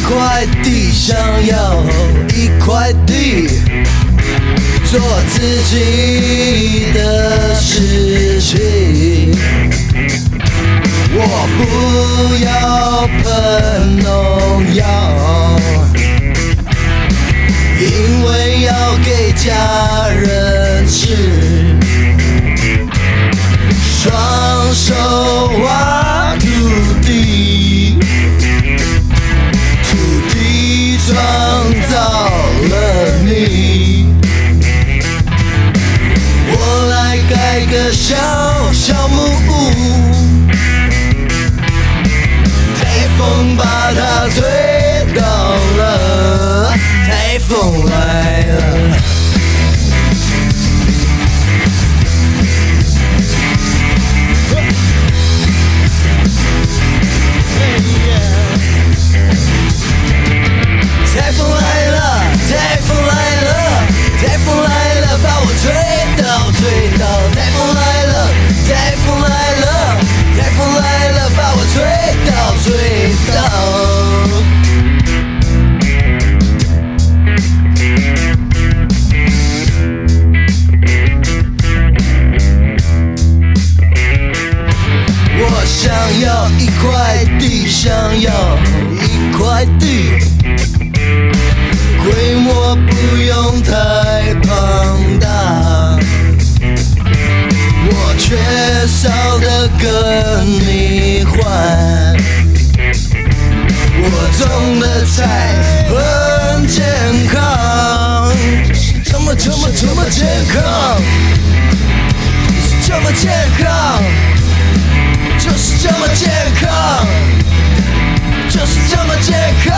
块地，想要一块地，做自己的事情。我不要喷农药，因为要给家人吃。双手挖土地，土地创造了你。我来盖个小小木屋，台风把它吹倒了，台风来了。台风来了，台风来了，台风来了，把我吹倒，吹倒。台风来了，台风来了，台风来了，把我吹倒，吹倒。我想要一块地，想要一块地。规模不用太庞大，我缺少的跟你换。我种的菜很健康，这么健康，这么健康，就是这么健康，就是这么健康。